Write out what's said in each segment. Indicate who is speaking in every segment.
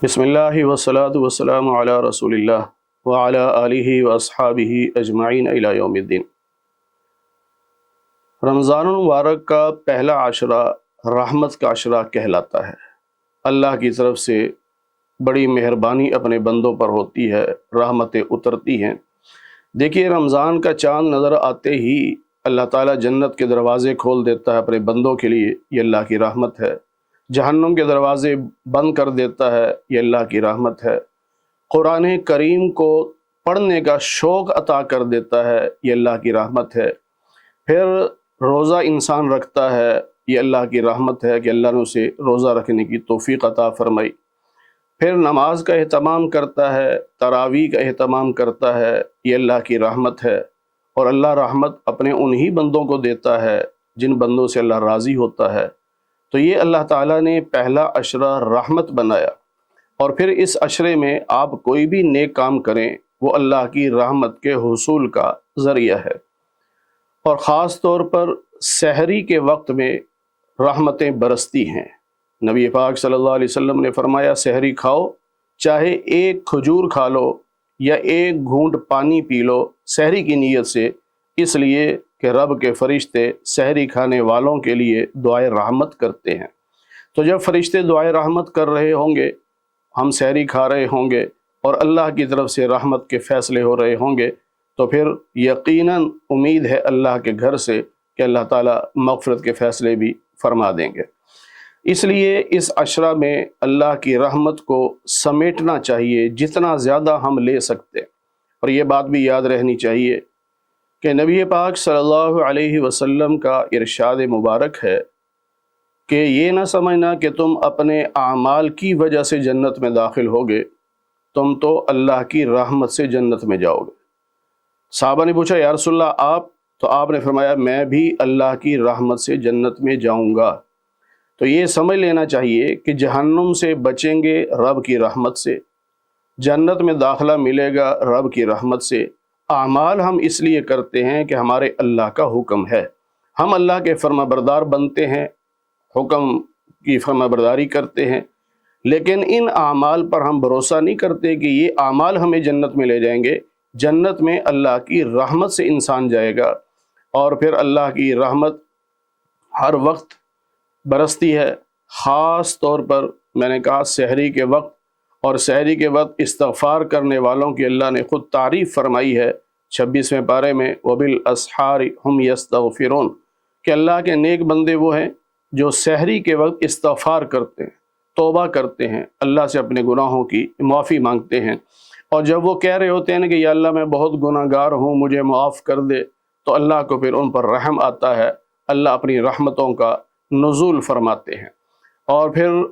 Speaker 1: بسم اللہ والصلاة والسلام علی رسول اللہ وعلی آلہ واصحابہ اجمعین الی یوم الدین۔ رمضان المبارک کا پہلا عشرہ رحمت کا عشرہ کہلاتا ہے۔ اللہ کی طرف سے بڑی مہربانی اپنے بندوں پر ہوتی ہے، رحمتیں اترتی ہیں۔ دیکھیے، رمضان کا چاند نظر آتے ہی اللہ تعالیٰ جنت کے دروازے کھول دیتا ہے اپنے بندوں کے لیے، یہ اللہ کی رحمت ہے۔ جہنم کے دروازے بند کر دیتا ہے، یہ اللہ کی رحمت ہے۔ قرآن کریم کو پڑھنے کا شوق عطا کر دیتا ہے، یہ اللہ کی رحمت ہے۔ پھر روزہ انسان رکھتا ہے، یہ اللہ کی رحمت ہے کہ اللہ نے اسے روزہ رکھنے کی توفیق عطا فرمائی۔ پھر نماز کا اہتمام کرتا ہے، تراویح کا اہتمام کرتا ہے، یہ اللہ کی رحمت ہے۔ اور اللہ رحمت اپنے انہی بندوں کو دیتا ہے جن بندوں سے اللہ راضی ہوتا ہے۔ تو یہ اللہ تعالیٰ نے پہلا عشرہ رحمت بنایا، اور پھر اس عشرے میں آپ کوئی بھی نیک کام کریں وہ اللہ کی رحمت کے حصول کا ذریعہ ہے۔ اور خاص طور پر سحری کے وقت میں رحمتیں برستی ہیں۔ نبی پاک صلی اللہ علیہ وسلم نے فرمایا، سحری کھاؤ، چاہے ایک کھجور کھا لو یا ایک گھونٹ پانی پی لو سحری کی نیت سے، اس لیے کہ رب کے فرشتے سحری کھانے والوں کے لیے دعائے رحمت کرتے ہیں۔ تو جب فرشتے دعائے رحمت کر رہے ہوں گے، ہم سحری کھا رہے ہوں گے اور اللہ کی طرف سے رحمت کے فیصلے ہو رہے ہوں گے، تو پھر یقیناً امید ہے اللہ کے گھر سے کہ اللہ تعالیٰ مغفرت کے فیصلے بھی فرما دیں گے۔ اس لیے اس عشرہ میں اللہ کی رحمت کو سمیٹنا چاہیے جتنا زیادہ ہم لے سکتے۔ اور یہ بات بھی یاد رہنی چاہیے کہ نبی پاک صلی اللہ علیہ وسلم کا ارشاد مبارک ہے کہ یہ نہ سمجھنا کہ تم اپنے اعمال کی وجہ سے جنت میں داخل ہوگے، تم تو اللہ کی رحمت سے جنت میں جاؤ گے۔ صحابہ نے پوچھا، یا رسول اللہ آپ؟ تو آپ نے فرمایا، میں بھی اللہ کی رحمت سے جنت میں جاؤں گا۔ تو یہ سمجھ لینا چاہیے کہ جہنم سے بچیں گے رب کی رحمت سے، جنت میں داخلہ ملے گا رب کی رحمت سے۔ اعمال ہم اس لیے کرتے ہیں کہ ہمارے اللہ کا حکم ہے، ہم اللہ کے فرما بردار بنتے ہیں، حکم کی فرما برداری کرتے ہیں، لیکن ان اعمال پر ہم بھروسہ نہیں کرتے کہ یہ اعمال ہمیں جنت میں لے جائیں گے۔ جنت میں اللہ کی رحمت سے انسان جائے گا، اور پھر اللہ کی رحمت ہر وقت برستی ہے۔ خاص طور پر میں نے کہا سحری کے وقت، اور سحری کے وقت استغفار کرنے والوں کی اللہ نے خود تعریف فرمائی ہے 26ویں پارے میں، وَبِالْأَسْحَارِ هُمْ يَسْتَغْفِرُونَ، کہ اللہ کے نیک بندے وہ ہیں جو سحری کے وقت استغفار کرتے ہیں، توبہ کرتے ہیں، اللہ سے اپنے گناہوں کی معافی مانگتے ہیں۔ اور جب وہ کہہ رہے ہوتے ہیں نا کہ یا اللہ میں بہت گناہ گار ہوں، مجھے معاف کر دے، تو اللہ کو پھر ان پر رحم آتا ہے، اللہ اپنی رحمتوں کا نزول فرماتے ہیں۔ اور پھر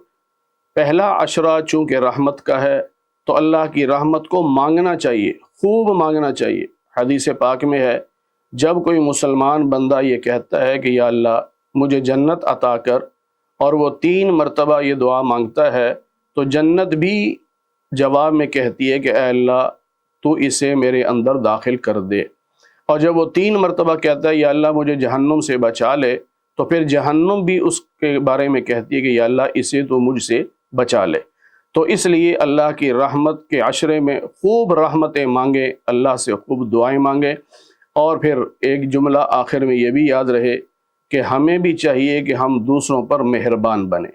Speaker 1: پہلا عشرہ چونکہ رحمت کا ہے تو اللہ کی رحمت کو مانگنا چاہیے، خوب مانگنا چاہیے۔ حدیث پاک میں ہے، جب کوئی مسلمان بندہ یہ کہتا ہے کہ یا اللہ مجھے جنت عطا کر، اور وہ 3 مرتبہ یہ دعا مانگتا ہے، تو جنت بھی جواب میں کہتی ہے کہ اے اللہ تو اسے میرے اندر داخل کر دے۔ اور جب وہ 3 مرتبہ کہتا ہے یا اللہ مجھے جہنم سے بچا لے، تو پھر جہنم بھی اس کے بارے میں کہتی ہے کہ یا اللہ اسے تو مجھ سے بچا لے۔ تو اس لیے اللہ کی رحمت کے عشرے میں خوب رحمتیں مانگیں، اللہ سے خوب دعائیں مانگیں۔ اور پھر ایک جملہ آخر میں یہ بھی یاد رہے کہ ہمیں بھی چاہیے کہ ہم دوسروں پر مہربان بنیں۔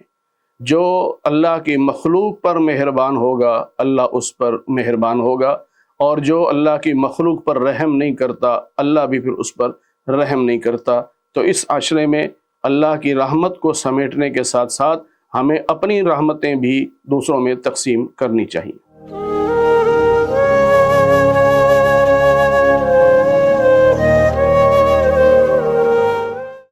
Speaker 1: جو اللہ کی مخلوق پر مہربان ہوگا اللہ اس پر مہربان ہوگا، اور جو اللہ کی مخلوق پر رحم نہیں کرتا اللہ بھی پھر اس پر رحم نہیں کرتا۔ تو اس عشرے میں اللہ کی رحمت کو سمیٹنے کے ساتھ ساتھ ہمیں اپنی رحمتیں بھی دوسروں میں تقسیم کرنی چاہیے۔